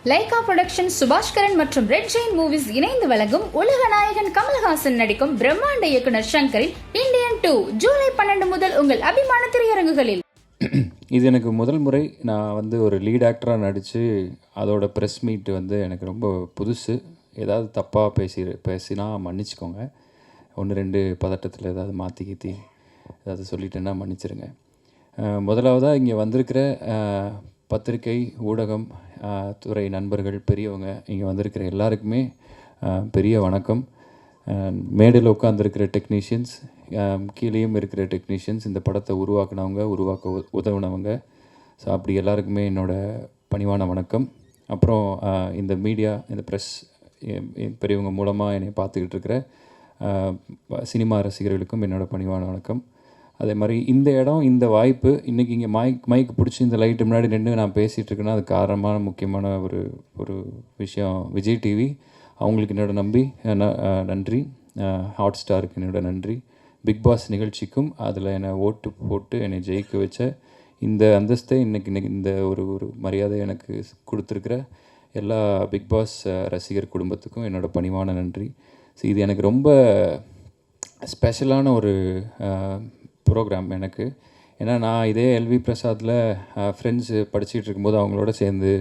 Lyca production Subaskaran மற்றும் red Jain movies இணைந்து வழங்கும் உலக நாயகன் கமல்ஹாசன் நடிக்கும் பிரம்மாண்ட இயக்குனர் ஷங்கரின் இந்தியன் 2 ஜூலை 12 முதல் உங்கள் அபிமான திரையரங்குகளில். இது எனக்கு முதல் முறை நான் ஒரு லீட் ஆக்டராக நடித்து அதோட ப்ரெஸ் மீட் எனக்கு ரொம்ப புதுசு. ஏதாவது தப்பாக பேசினா மன்னிச்சிக்கோங்க. 1-2 பதட்டத்தில் ஏதாவது மாற்றி ஏதாவது சொல்லிட்டேன்னா மன்னிச்சிருங்க. முதலாவதாக இங்கே வந்திருக்கிற பத்திரிகை ஊடகம் துறை நண்பர்கள் பெரியவங்க இங்கே வந்திருக்கிற எல்லாருக்குமே பெரிய வணக்கம். மேடையில் உட்காந்துருக்கிற டெக்னீஷியன்ஸ், கீழேயும் இருக்கிற டெக்னீஷியன்ஸ், இந்த படத்தை உருவாக்க உதவுனவங்க, ஸோ அப்படி எல்லாருக்குமே என்னோடய பணிவான வணக்கம். அப்புறம் இந்த மீடியா, இந்த ப்ரெஸ் பெரியவங்க மூலமாக என்னை பார்த்துக்கிட்டு இருக்கிற சினிமா ரசிகர்களுக்கும் என்னோடய பணிவான வணக்கம். அதே மாதிரி இந்த இடம், இந்த வாய்ப்பு, இன்றைக்கி இங்கே மைக் பிடிச்சி இந்த லைட்டு முன்னாடி நின்று நான் பேசிகிட்டு இருக்கேன்னா அது காரணமான முக்கியமான ஒரு விஷயம் விஜய் டிவி. அவங்களுக்கு நன்றி. ஹாட் ஸ்டாருக்கு என்னோட நன்றி. பிக் பாஸ் நிகழ்ச்சிக்கும் அதில் என்னை ஓட்டு போட்டு என்னை ஜெயிக்க வச்ச இந்த அந்தஸ்தை இன்றைக்கி இந்த ஒரு மரியாதை எனக்கு கொடுத்துருக்குற எல்லா பிக் பாஸ் ரசிகர் குடும்பத்துக்கும் என்னோடய பணிவான நன்றி. ஸோ இது எனக்கு ரொம்ப ஸ்பெஷலான ஒரு ப்ரோக்ராம் எனக்கு. ஏன்னா நான் இதே எல்வி பிரசாத்தில் ஃப்ரெண்ட்ஸு படிச்சுட்டு இருக்கும்போது அவங்களோட சேர்ந்து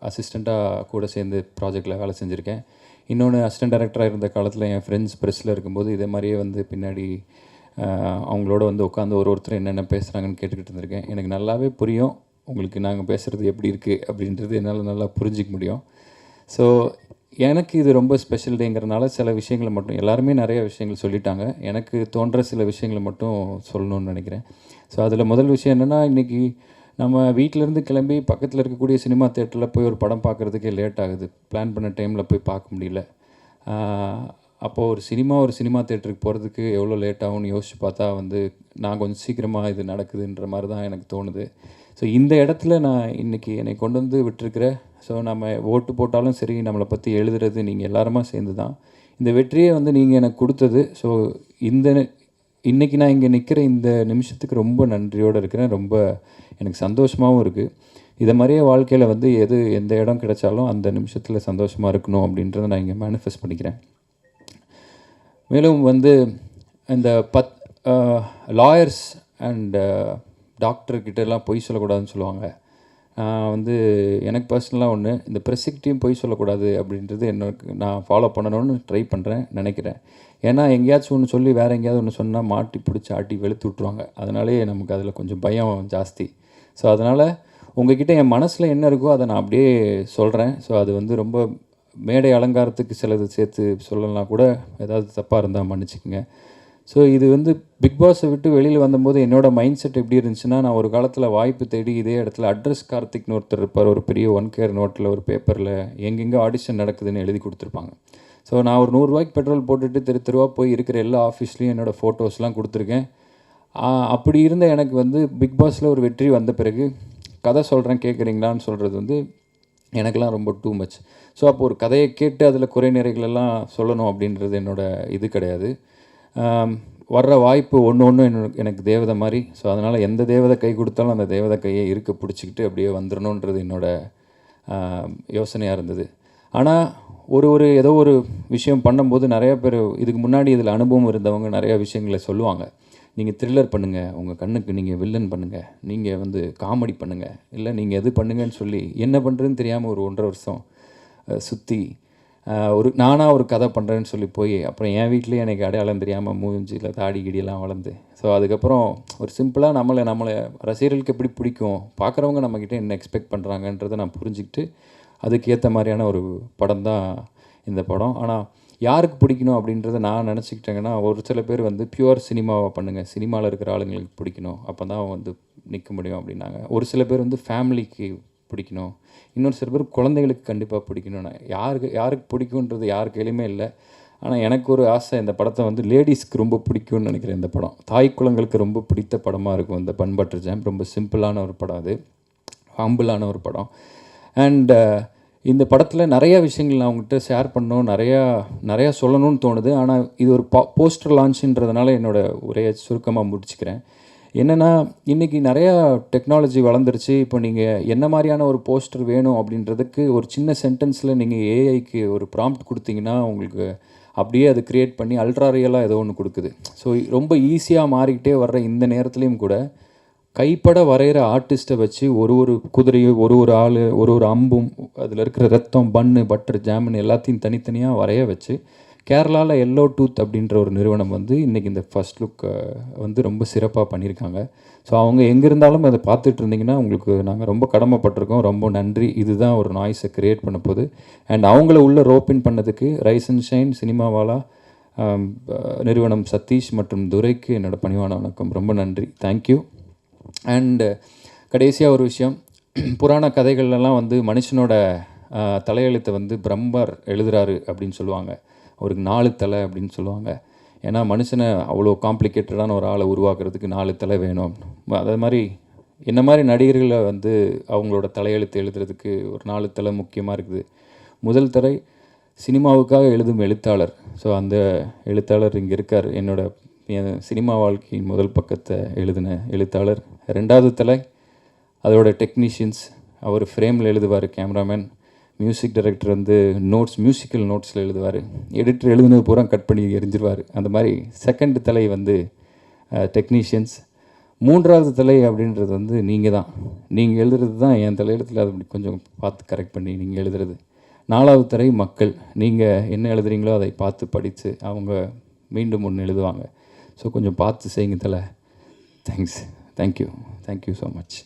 அசிஸ்டண்ட்டாக கூட சேர்ந்து ப்ராஜெக்டில் வேலை செஞ்சுருக்கேன். இன்னொன்று அசிஸ்டன்ட் டைரக்டராக இருந்த காலத்தில் என் ஃப்ரெண்ட்ஸ் ப்ரெஸ்ஸில் இருக்கும்போது இதே மாதிரியே பின்னாடி அவங்களோட உட்காந்து ஒருத்தர் என்னென்ன பேசுகிறாங்கன்னு கேட்டுக்கிட்டு இருந்திருக்கேன். எனக்கு நல்லாவே புரியும் உங்களுக்கு நாங்கள் பேசுகிறது எப்படி இருக்குது அப்படின்றது என்னால் நல்லா புரிஞ்சிக்க முடியும். ஸோ எனக்கு இது ரொம்ப ஸ்பெஷல் டேங்கிறனால சில விஷயங்களை மட்டும், எல்லாருமே நிறைய விஷயங்கள் சொல்லிட்டாங்க, எனக்கு தோன்ற சில விஷயங்களை மட்டும் சொல்லணும்னு நினைக்கிறேன். ஸோ அதில் முதல் விஷயம் என்னென்னா, இன்றைக்கி நம்ம வீட்டிலேருந்து கிளம்பி பக்கத்தில் இருக்கக்கூடிய சினிமா தேட்டரில் போய் ஒரு படம் பார்க்குறதுக்கே லேட் ஆகுது. பிளான் பண்ண டைமில் போய் பார்க்க முடியல. அப்போது ஒரு சினிமா தேட்டருக்கு போகிறதுக்கு எவ்வளோ லேட் ஆகும்னு யோசிச்சு பார்த்தா நான் கொஞ்சம் சீக்கிரமாக இது நடக்குதுன்ற மாதிரி தான் எனக்கு தோணுது. ஸோ இந்த இடத்துல நான் இன்றைக்கி என்னை கொண்டு விட்டுருக்கிற, ஸோ நம்ம ஓட்டு போட்டாலும் சரி, நம்மளை பற்றி எழுதுறது நீங்கள் எல்லாருமா சேர்ந்து தான். இந்த வெற்றியை நீங்கள் எனக்கு கொடுத்தது. ஸோ இன்றைக்கி நான் இங்கே நிற்கிற இந்த நிமிஷத்துக்கு ரொம்ப நன்றியோடு இருக்கிறேன். ரொம்ப எனக்கு சந்தோஷமாகவும் இருக்குது. இதை மாதிரியே வாழ்க்கையில் எந்த இடம் கிடைச்சாலும் அந்த நிமிஷத்தில் சந்தோஷமாக இருக்கணும் அப்படின்றத நான் இங்கே மேனிஃபெஸ்ட் பண்ணிக்கிறேன். மேலும் இந்த லாயர்ஸ் அண்ட் டாக்டர்கிட்டலாம் பொய் சொல்லக்கூடாதுன்னு சொல்லுவாங்க. எனக்கு பர்சனலாக இந்த ப்ரெஸ்ஸுக்கிட்டையும் பொய் சொல்லக்கூடாது அப்படின்றது நான் ஃபாலோ பண்ணணும்னு ட்ரை பண்ணுறேன், நினைக்கிறேன். ஏன்னா எங்கேயாச்சும் ஒன்று சொல்லி வேறு எங்கேயாவது ஒன்று சொன்னால் மாட்டி பிடிச்சி ஆட்டி வெளுத்து விட்ருவாங்க. அதனாலே நமக்கு அதில் கொஞ்சம் பயம் ஜாஸ்தி. ஸோ அதனால் உங்கள்கிட்ட என் மனசில் என்ன இருக்கோ அதை நான் அப்படியே சொல்கிறேன். ஸோ அது ரொம்ப மேடை அலங்காரத்துக்கு சிலது சேர்த்து சொல்லலாம் கூட, ஏதாவது தப்பாக இருந்தால் மன்னிச்சுக்குங்க. ஸோ இது பிக் பாஸை விட்டு வெளியில் வந்தபோது என்னோடய மைண்ட் செட் எப்படி இருந்துச்சுன்னா, நான் ஒரு காலத்தில் வாய்ப்பு தேடி இதே இடத்துல அட்ரஸ் கார்த்திக்னு ஒருத்தர் இருப்பார். ஒரு பெரிய 1 கேர் நோட்டில் ஒரு பேப்பரில் எங்கெங்கே ஆடிஷன் நடக்குதுன்னு எழுதி கொடுத்துருப்பாங்க. ஸோ நான் ஒரு 100 ரூபாய்க்கு பெட்ரோல் போட்டுட்டு தெருவாக போய் இருக்கிற எல்லா ஆஃபீஸ்லேயும் என்னோடய ஃபோட்டோஸ்லாம் கொடுத்துருக்கேன். அப்படி இருந்த எனக்கு பிக் பாஸில் ஒரு வெற்றி வந்த பிறகு கதை சொல்கிறேன் கேட்குறீங்களான்னு சொல்கிறது எனக்கெல்லாம் ரொம்ப டூ மச். ஸோ அப்போ ஒரு கதையை கேட்டு அதில் குறை நிறைகளெல்லாம் சொல்லணும் அப்படின்றது என்னோடய இது கிடையாது. வர்ற வாய்ப்பு ஒன்று எனக்கு தேவதை மாதிரி. ஸோ அதனால் எந்த தேவதை கை கொடுத்தாலும் அந்த தேவதை கையை இருக்க பிடிச்சிக்கிட்டு அப்படியே வந்துடணுன்றது என்னோடய யோசனையாக இருந்தது. ஆனால் ஏதோ ஒரு விஷயம் பண்ணும்போது நிறையா பேர் இதுக்கு முன்னாடி இதில் அனுபவம் இருந்தவங்க நிறையா விஷயங்களை சொல்லுவாங்க. நீங்கள் த்ரில்லர் பண்ணுங்கள், உங்கள் கண்ணுக்கு நீங்கள் வில்லன் பண்ணுங்கள், நீங்கள் காமெடி பண்ணுங்கள், இல்லை நீங்கள் எது பண்ணுங்கன்னு சொல்லி என்ன பண்ணுறதுன்னு தெரியாமல் ஒரு 1.5 வருஷம் சுற்றி நானாக ஒரு கதை பண்ணுறேன்னு சொல்லி போய் அப்புறம் என் வீட்லேயே எனக்கு அடையாளம் தெரியாமல் மூஞ்சியில் தாடி கிடியெல்லாம் வளர்ந்து, ஸோ அதுக்கப்புறம் ஒரு சிம்பிளாக நம்மளை ரசிகர்களுக்கு எப்படி பிடிக்கும், பார்க்குறவங்க நம்மக்கிட்ட என்ன எக்ஸ்பெக்ட் பண்ணுறாங்கன்றதை நான் புரிஞ்சுக்கிட்டு அதுக்கேற்ற மாதிரியான ஒரு படம் தான் இந்த படம். ஆனால் யாருக்கு பிடிக்கணும் அப்படின்றத நான் நினச்சிக்கிட்டேங்கன்னா, ஒரு சில பேர் பியூர் சினிமாவை பண்ணுங்கள், சினிமாவில் இருக்கிற ஆளுங்களுக்கு பிடிக்கணும், அப்போ தான் நிற்க முடியும் அப்படின்னாங்க. ஒரு சில பேர் ஃபேமிலிக்கு பிடிக்கணும், இன்னொரு சில பேர் குழந்தைகளுக்கு கண்டிப்பாக பிடிக்கணும்னா, யாருக்கு பிடிக்குன்றது யார் கையிலையுமே இல்லை. ஆனால் எனக்கு ஒரு ஆசை, இந்த படத்தை லேடிஸ்க்கு ரொம்ப பிடிக்கும்னு நினைக்கிறேன். இந்த படம் தாய் குலங்களுக்கு ரொம்ப பிடித்த படமாக இருக்கும். இந்த பண்பாட்டு ஜாம் ரொம்ப சிம்பிளான ஒரு படம், அது ஹம்பிளான ஒரு படம். அண்ட் இந்த படத்தில் நிறையா விஷயங்கள் நான் அவங்ககிட்ட ஷேர் பண்ணணும், நிறையா சொல்லணும்னு தோணுது. ஆனால் இது ஒரு போஸ்டர் லான்ச்சுன்றதுனால என்னோடய உரையை சுருக்கமாக முடிச்சுக்கிறேன். என்னென்னா இன்றைக்கி நிறையா டெக்னாலஜி வளர்ந்துருச்சு. இப்போ நீங்கள் என்ன மாதிரியான ஒரு போஸ்டர் வேணும் அப்படின்றதுக்கு ஒரு சின்ன சென்டென்ஸில் நீங்கள் ஏஐக்கு ஒரு ப்ராம்ப்ட் கொடுத்தீங்கன்னா உங்களுக்கு அப்படியே அது க்ரியேட் பண்ணி அல்ட்ரா ரியலாக ஏதோ ஒன்று கொடுக்குது. ஸோ ரொம்ப ஈஸியாக மாறிக்கிட்டே வர்ற இந்த நேரத்துலையும் கூட கைப்பட வரைகிற ஆர்டிஸ்ட்டை வச்சு ஒரு குதிரையும் ஒரு ஆள் ஒரு அம்பும் அதில் இருக்கிற ரத்தம் பன்னு பட்டர் ஜாமுன் எல்லாத்தையும் தனித்தனியாக வரைய வச்சு கேரளாவில் எல்லோ டூத் அப்படின்ற ஒரு நிறுவனம் வந்து இன்றைக்கி இந்த ஃபர்ஸ்ட் லுக் வந்து ரொம்ப சிறப்பாக பண்ணியிருக்காங்க. ஸோ அவங்க எங்கே இருந்தாலும் அதை பார்த்துட்டு இருந்தீங்கன்னா உங்களுக்கு நாங்கள் ரொம்ப கடமைப்பட்டிருக்கோம். ரொம்ப நன்றி. இதுதான் ஒரு நாய்ஸை க்ரியேட் பண்ண போகுது. அண்ட் அவங்கள உள்ள ரோப்பின் பண்ணதுக்கு ரைஸ் அண்ட் ஷைன் சினிமாவாலா நிறுவனம் சதீஷ் மற்றும் துரைக்கு என்னோடய பணிவான வணக்கம். ரொம்ப நன்றி. தேங்க்யூ. அண்டு கடைசியாக ஒரு விஷயம், புராண கதைகள்லாம் வந்து மனுஷனோட தலையெழுத்தை வந்து பிரம்மர் எழுதுறாரு அப்படின்னு சொல்லுவாங்க. அவருக்கு 4 தலை அப்படின்னு சொல்லுவாங்க. ஏன்னா மனுஷனை அவ்வளோ காம்ப்ளிகேட்டடான ஒரு ஆளை உருவாக்குறதுக்கு 4 தலை வேணும். அதே மாதிரி என்ன மாதிரி நடிகர்களை வந்து அவங்களோட தலையெழுத்து எழுதுறதுக்கு ஒரு 4 தலை முக்கியமாக இருக்குது. முதல் தலை சினிமாவுக்காக எழுதும் எழுத்தாளர். ஸோ அந்த எழுத்தாளர் இங்கே இருக்கார். என் சினிமா வாழ்க்கையின் முதல் பக்கத்தை எழுதின எழுத்தாளர். 2வது தலை அதோட டெக்னீஷியன்ஸ். அவர் ஃப்ரேமில் எழுதுவார். கேமராமேன், மியூசிக் டைரக்டர் வந்து மியூசிக்கல் நோட்ஸில் எழுதுவார். எடிட்டர் எழுதுனது பூரா கட் பண்ணி எரிஞ்சிருவார். அந்த மாதிரி 2nd தலை வந்து டெக்னீஷியன்ஸ். 3வது தலை அப்படின்றது வந்து நீங்கள் தான். நீங்கள் எழுதுறது தான் என் தலையெழுத்தில் அது கொஞ்சம் பார்த்து கரெக்ட் பண்ணி நீங்கள் எழுதுறது. 4வது தலை மக்கள். நீங்கள் என்ன எழுதுறீங்களோ அதை பார்த்து படித்து அவங்க மீண்டும் ஒன்று எழுதுவாங்க. ஸோ கொஞ்சம் பார்த்து செய்யுங்க தலை. Thank you so much.